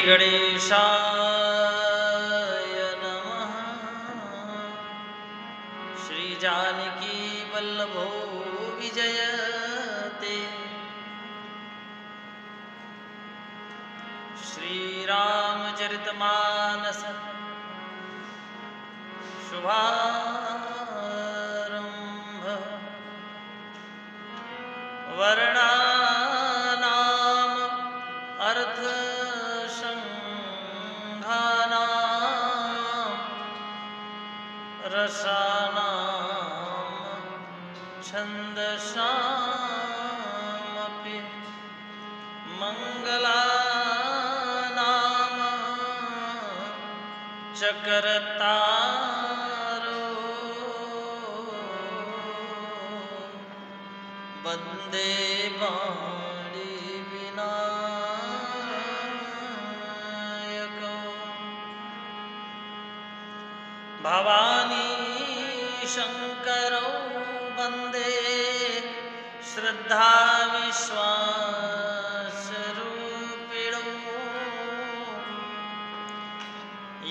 गणेशाय नमः। श्री जानकी वल्लभो विजयते। श्री रामचरितमानस शुभारंभ। वर्णानाम अर्थसंघानां रसानां छन्दसामपि मंगलानाम चकरतारो वन्दे वाणी विनायको। भवानी शंकरौ वन्दे श्रद्धा विश्वासरूपिणौ।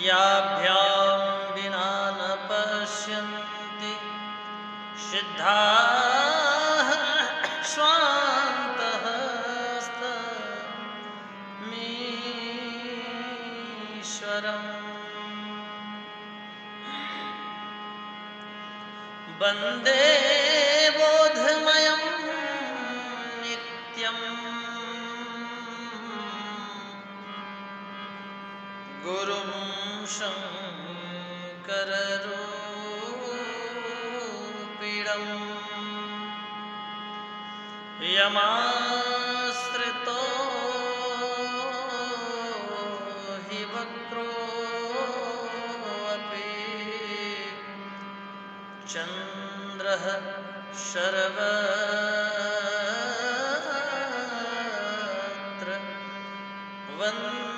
याभ्यां विना न पश्यन्ति सिद्धाः स्वान्तहस्तमीश्वरम्। वन्दे बोधमयं नित्यं गुरुं शङ्कररूपिणम्। यमाश्रितो हि वक्रोऽपि चन्द्रः सर्वत्र वन्द्यते।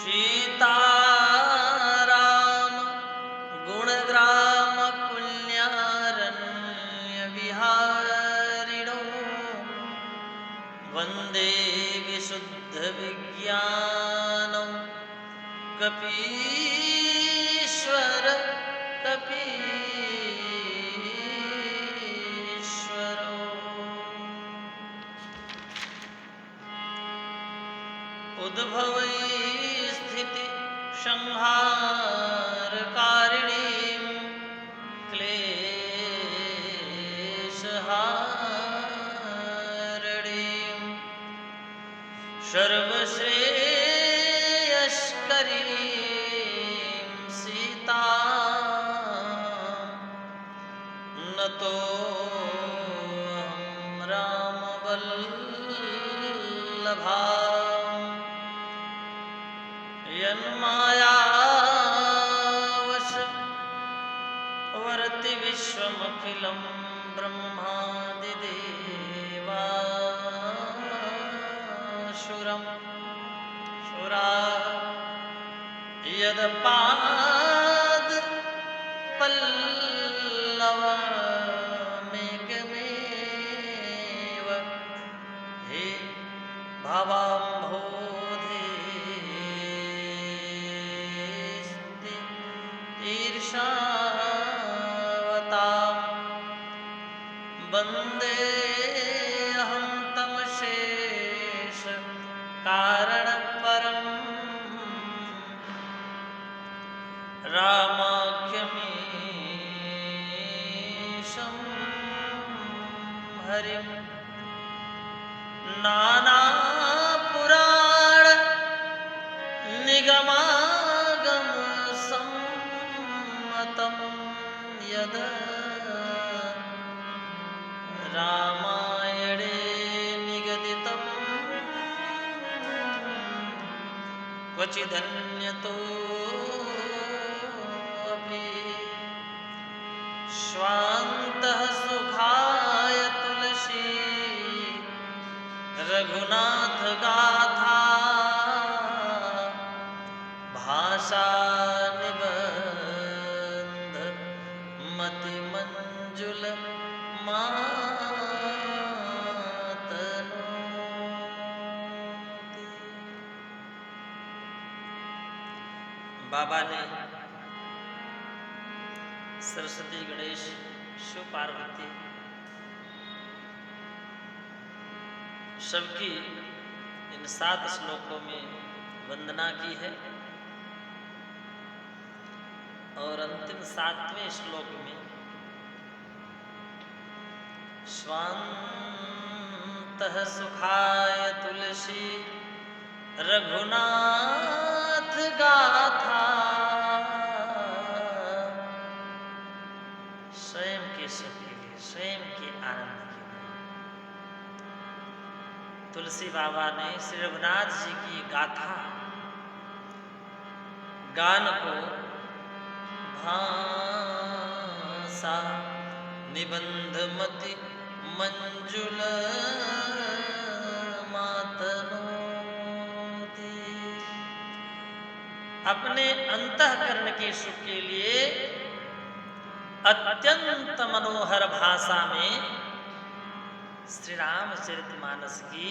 सीताराम गुणग्राम पुण्यारण्यविहारिणौ वन्दे विशुद्धविज्ञानौ कपीश्वर कपीश्वरो। उद्भवै स्थिति संहारकारिणीं क्लेशहारिणीं सर्वश्रेयस्करीं सीतां नतोऽहं रामवल्लभाम्। यन्मायावशवर्ति विश्वमखिलं ब्रह्मादिदेवासुरं सुराः यदपादपल्लवमेकमेव हे भवाम्भोधेस्ति ईर्षावतां। वन्देऽहं तमशेष कारणपरं रामाख्यमीशं हरिं। नानापुराण निगमागमसम्मतं यद् रामायणे निगदितं क्वचिदन्यतो अपि स्वान्तः सुखाय तुलसी रघुनाथ गाथा भाषा निबंध मति मंजुल मा बाबा ने सरस्वती, गणेश, शिव पार्वती सबकी इन 7 श्लोकों में वंदना की है और अंतिम 7वें श्लोक में स्वान्तः सुखाय तुलसी रघुनाथ गाथा, स्वयं के सुख के लिए, स्वयं के आनंद के लिए तुलसी बाबा ने श्री रघुनाथ जी की गाथा गान को भाषा निबंध मति मंजुल मातनोति, अपने अंतःकरण के सुख के लिए अत्यंत मनोहर भाषा में श्री रामचरितमानस की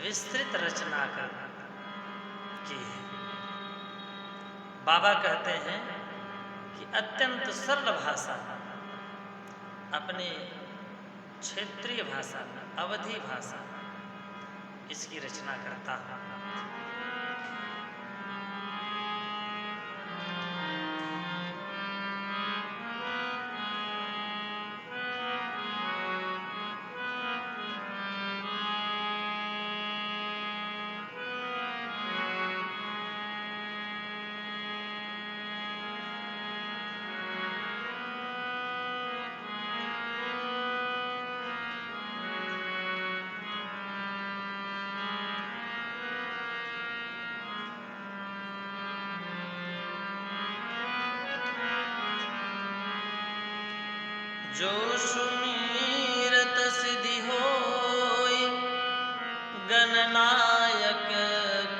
विस्तृत रचना कर की है। बाबा कहते हैं कि अत्यंत सरल भाषा, अपने क्षेत्रीय भाषा, अवधी भाषा इसकी रचना करता है। जो सुमिरत सिद्धि होय, गणनायक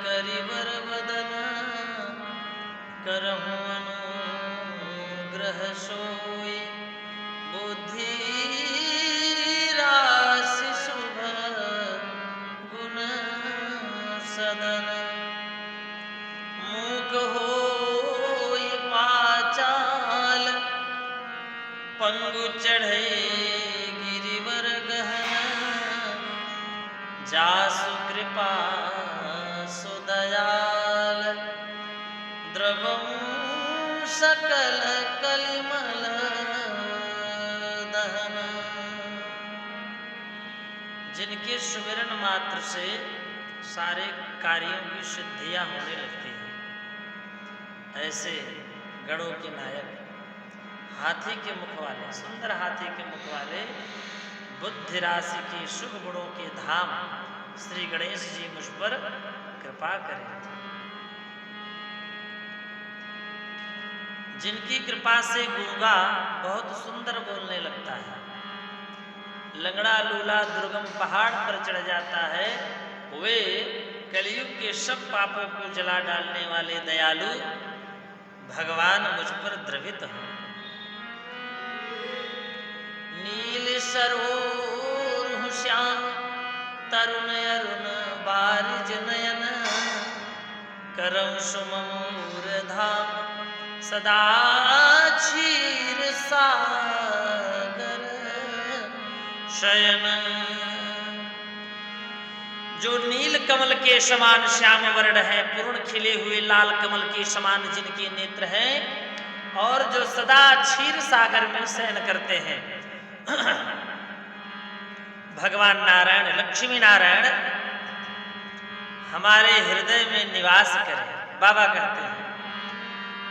करिवर वदन, करहु अनुग्रह सोय, बुद्धि राशि शुभ गुण सदन, मूक होय पाचाल, पंगु चढ़े गिरिवर गहन, जासु कृपा सुदयाल, द्रवमु सकल कलिमल दहन। जिनके सुमिरन मात्र से सारे कार्यों की सिद्धियां होने लगती हैं, ऐसे गणों के नायक, हाथी के मुख वाले, सुंदर हाथी के मुख वाले, बुद्धि राशि के शुभ गुणों के धाम श्री गणेश जी मुझ पर कृपा करें। जिनकी कृपा से गूंगा बहुत सुंदर बोलने लगता है, लंगड़ा लूला दुर्गम पहाड़ पर चढ़ जाता है, वे कलयुग के सब पापों को जला डालने वाले दयालु भगवान मुझ पर द्रवित हो। नील सरोरुह श्याम तरुण अरुण बारिज नयन, करम सुमूर धाम सदा क्षीर सागर शयन। जो नील कमल के समान श्याम वर्ण है, पूर्ण खिले हुए लाल कमल के समान जिनके नेत्र हैं, और जो सदा क्षीर सागर में शयन करते हैं, भगवान नारायण, लक्ष्मी नारायण हमारे हृदय में निवास करें। बाबा कहते हैं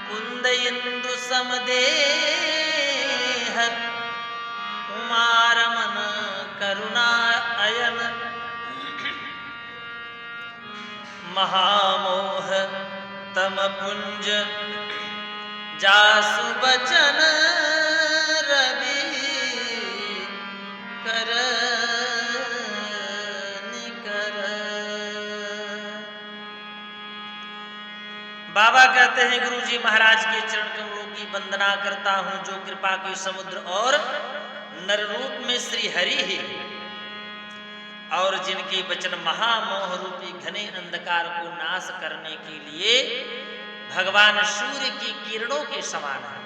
कुंद इंदु समदेह, उमारमन करुणा अयन, महामोह तम पुंज जासु बचन रवि कर निकर। बाबा कहते हैं गुरु जी महाराज के चरण कमलों की वंदना करता हूं, जो कृपा के समुद्र और नर रूप में श्री हरि ही और जिनके वचन महामोह रूपी घने अंधकार को नाश करने के लिए भगवान सूर्य की किरणों के समान है।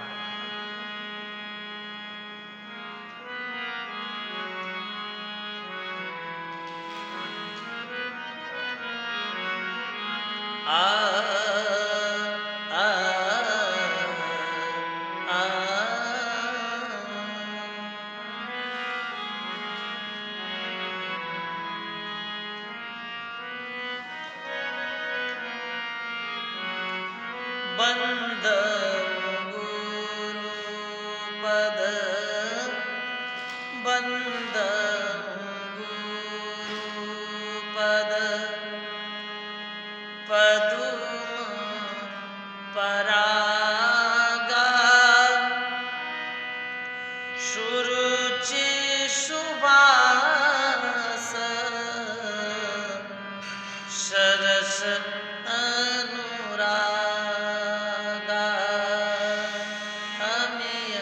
बंद गुरु पद बंद गुरु पद पदुम परागा सुरुचि सुबास सरस अनुरागा अमिय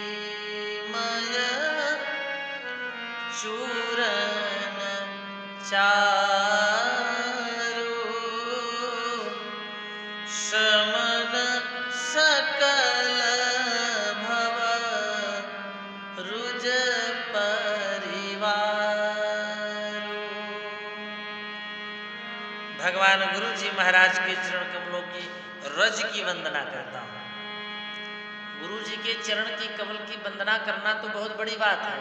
मूरिमय चूरन चारु समन सकल भव रुज परिवार। भगवान गुरु जी महाराज के चरण कमलों की रज की वंदना करता हूँ। गुरु जी के चरण की कमल की वंदना करना तो बहुत बड़ी बात है।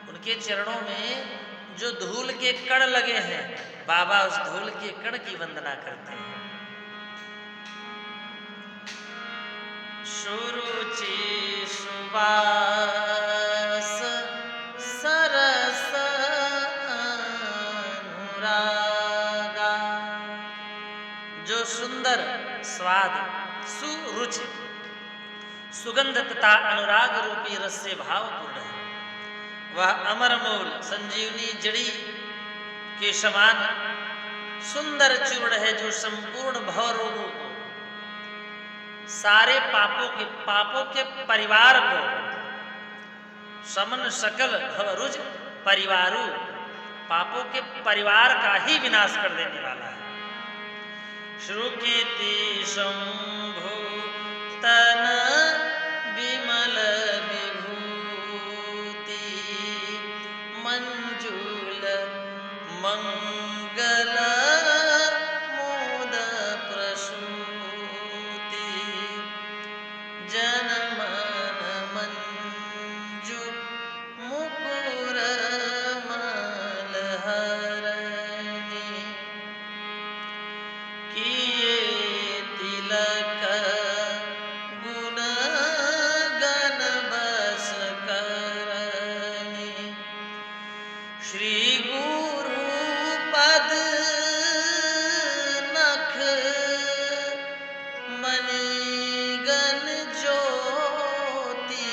उनके चरणों में जो धूल के कण लगे हैं, बाबा उस धूल के कण की वंदना करते हैं। सुरुचि सुबास सरस अनुरागा, जो सुंदर स्वाद सुरुचि सुगंध तथा अनुराग रूपी रस से भावपूर्ण है। वह अमर मूल संजीवनी जड़ी के समान सुंदर चूर्ण है, जो संपूर्ण भव रोगों को, सारे पापों के परिवार को, समन सकल भवरुज परिवारु, पापों के परिवार का ही विनाश कर देने वाला है। श्रुकीति शंभु तन विमल विभूति मंजुल मंगल मोद प्रसूति जनमन मंजु मुकुर मलहरणी किए तिलक गुण गण बस करनी श्री गुरु पद नख मणिगण ज्योति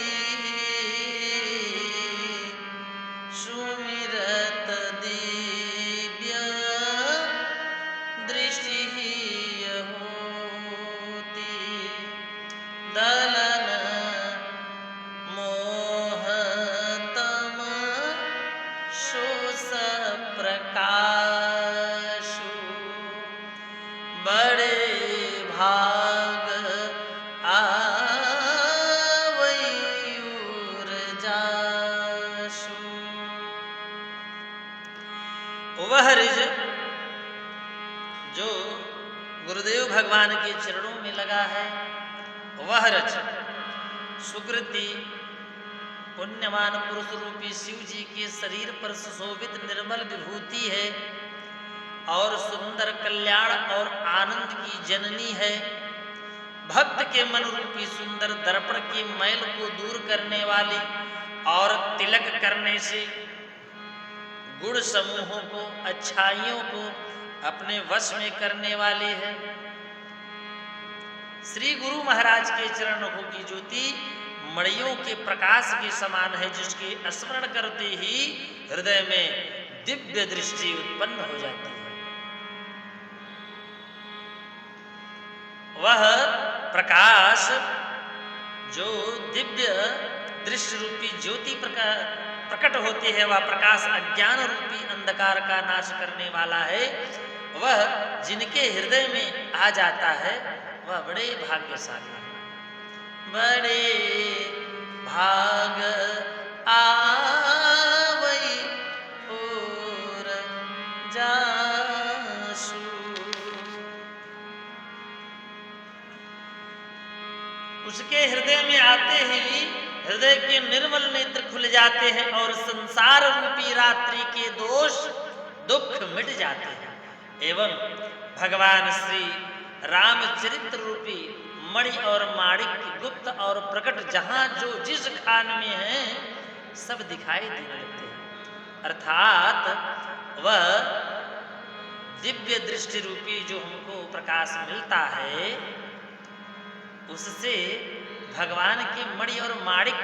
सुमिरत दिव्य दृष्टि होती दलन मोहतम शोष प्रकाशु बड़े भाग आवयूर जासु। वह रिज जो गुरुदेव भगवान के चरणों में लगा है, वह रज सुकृति पुण्यवान पुरुष रूपी शिव जी के शरीर पर सुशोभित निर्मल विभूति है और सुंदर कल्याण और आनंद की जननी है। भक्त के मन रूपी सुंदर दर्पण के मैल को दूर करने वाली और तिलक करने से गुण समूहों को, अच्छाइयों को अपने वश में करने वाली है। श्री गुरु महाराज के चरणों की ज्योति मणियों के प्रकाश के समान है, जिसके स्मरण करते ही हृदय में दिव्य दृष्टि उत्पन्न हो जाती है। वह प्रकाश जो दिव्य दृष्टि रूपी ज्योति प्रकट होती है, वह प्रकाश अज्ञान रूपी अंधकार का नाश करने वाला है। वह जिनके हृदय में आ जाता है वह बड़े भाग्यशाली है। बड़े भाग आवई और जासु। उसके हृदय में आते ही हृदय के निर्मल नेत्र खुल जाते हैं और संसार रूपी रात्रि के दोष दुख मिट जाते हैं एवं भगवान श्री रामचरित्र रूपी मणि और माणिक्य गुप्त और प्रकट जहां जो जिस खान में है सब दिखाई देने लगते हैं। अर्थात वह दिव्य दृष्टि रूपी जो हमको प्रकाश मिलता है उससे भगवान के मणि और माणिक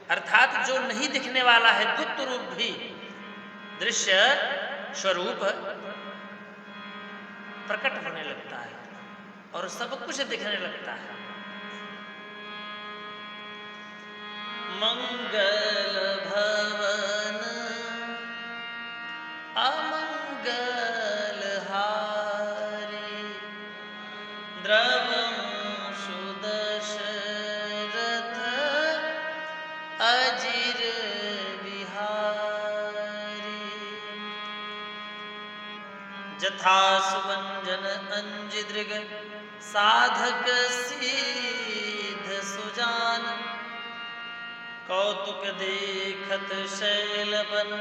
अर्थात जो नहीं दिखने वाला है गुप्त रूप भी दृश्य स्वरूप प्रकट होने लगता है और सब कुछ दिखने लगता है। मंगल भवन अमंगल हारी द्रवं सुदशरथ अजिर बिहारी। जथा सुवंजन अंजिदृग साधक सिद्ध सुजान कौतुक देखत शैलवन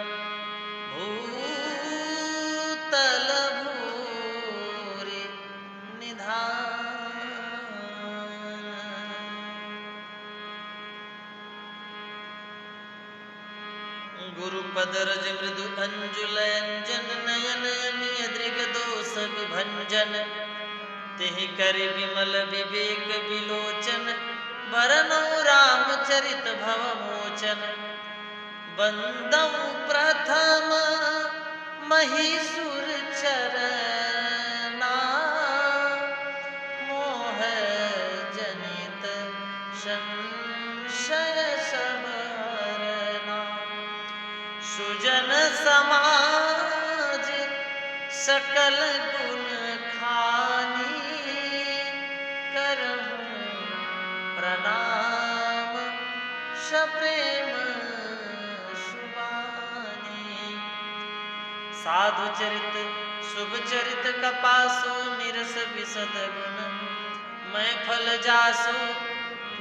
भूतल भूरि निधान। गुरुपद रज मृदु अंजुलयंजन नयन यमिय दृग दोष विभंजन तिहि कर विमल विवेक विलोचन बरनौ रामचरित भव मोचन। बंदौ प्रथम महिषुर चरना मोह जनित संशय सब हरना। सुजन समाज सकल गुण खानी करहूं प्रणाम सप्रेम सुबानी। साधु चरित शुभ चरित कपासु निरस विशद गुण मैं फल जासु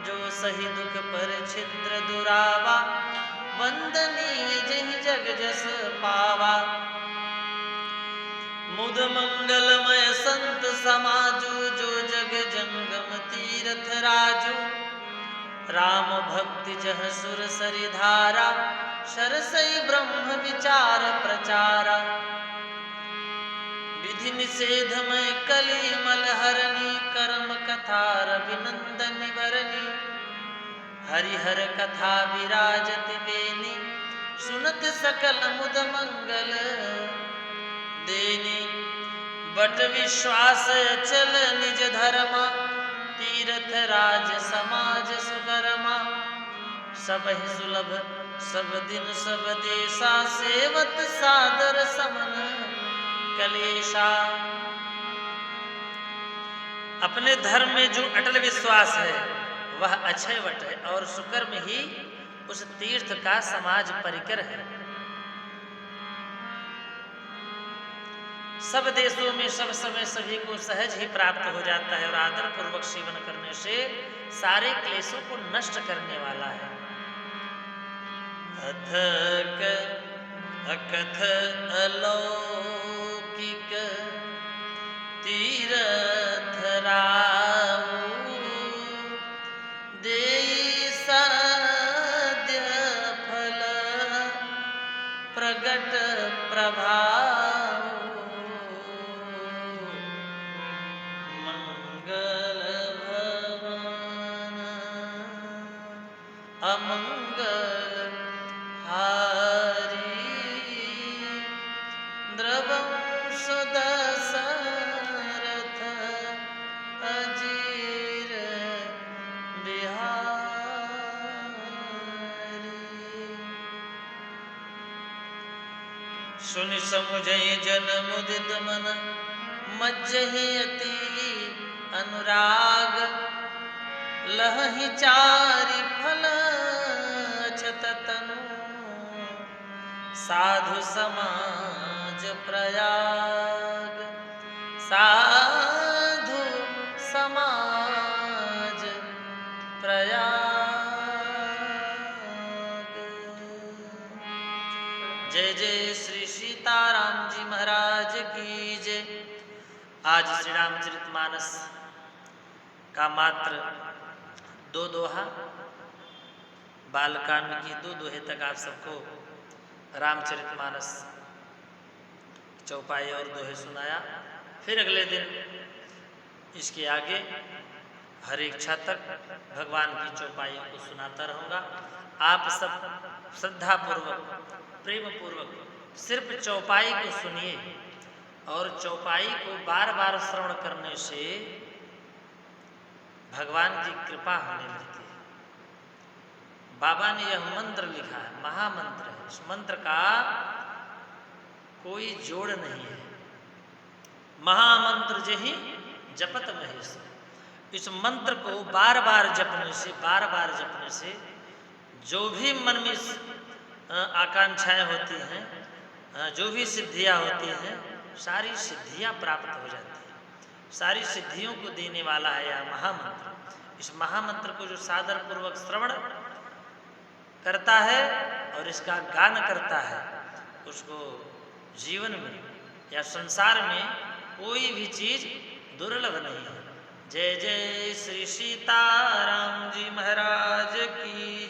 जो सही दुख पर छिद्र दुरावा वंदनीय जहि जग जस पावा। मुद मंगलमय संत समाजु जो जग जंगम तीर्थ राजू राम भक्ति जह सुर सरिधारा सरसई ब्रह्म विचार प्रचारा। विधि निषेधमय कली मलहरणी कर्म कथा रविनंदन वरणी हरिहर कथा विराजत बेनी सुनत सकल मुद मंगल देनी। बट विश्वास चल निज धर्मा तीर्थ राज समाज सुकर्मा सब ही सुलभ सब दिन सब देशा सेवत सादर समन कलेशा। अपने धर्म में जो अटल विश्वास है वह अक्षय वट है और सुकर्म ही उस तीर्थ का समाज परिकर है। सब देशों में सब समय सभी को सहज ही प्राप्त हो जाता है और आदर पूर्वक सेवन करने से सारे क्लेशों को नष्ट करने वाला है। अथक अकथ अलौकिक तीरथ राऊ देई साध्य फल प्रगट प्रभाव। मंगल भवन अमंगल हारी द्रवं सुदशरथ अजिर बिहारी। सुनि समुझई जन मुदित मन मज्जहि अति अनुराग लहहि चारि फल अछत तनु साधु समाज प्रयाग साधु समाज प्रयाग। जय जय श्री सीताराम जी महाराज की जय। आज श्री रामचरितमानस का मात्र 2 दोहा, बालकांड की 2 दोहे तक आप सबको रामचरितमानस चौपाई और दोहे सुनाया। फिर अगले दिन इसके आगे हर इच्छा तक भगवान की चौपाइयों को सुनाता रहूँगा। आप सब श्रद्धापूर्वक प्रेम पूर्वक सिर्फ चौपाई को सुनिए, और चौपाई को बार बार श्रवण करने से भगवान की कृपा होने लगती है। बाबा ने यह मंत्र लिखा है, महामंत्र है। इस मंत्र का कोई जोड़ नहीं है। महामंत्र जहि जपत महेश। इस मंत्र को बार बार जपने से जो भी मन में आकांक्षाएं होती हैं, जो भी सिद्धियां होती हैं, सारी सिद्धियां प्राप्त हो जाती हैं। सारी सिद्धियों को देने वाला है यह महामंत्र। इस महामंत्र को जो सादर पूर्वक श्रवण करता है और इसका गान करता है, उसको जीवन में या संसार में कोई भी चीज दुर्लभ नहीं है। जय जय श्री सीताराम जी महाराज की।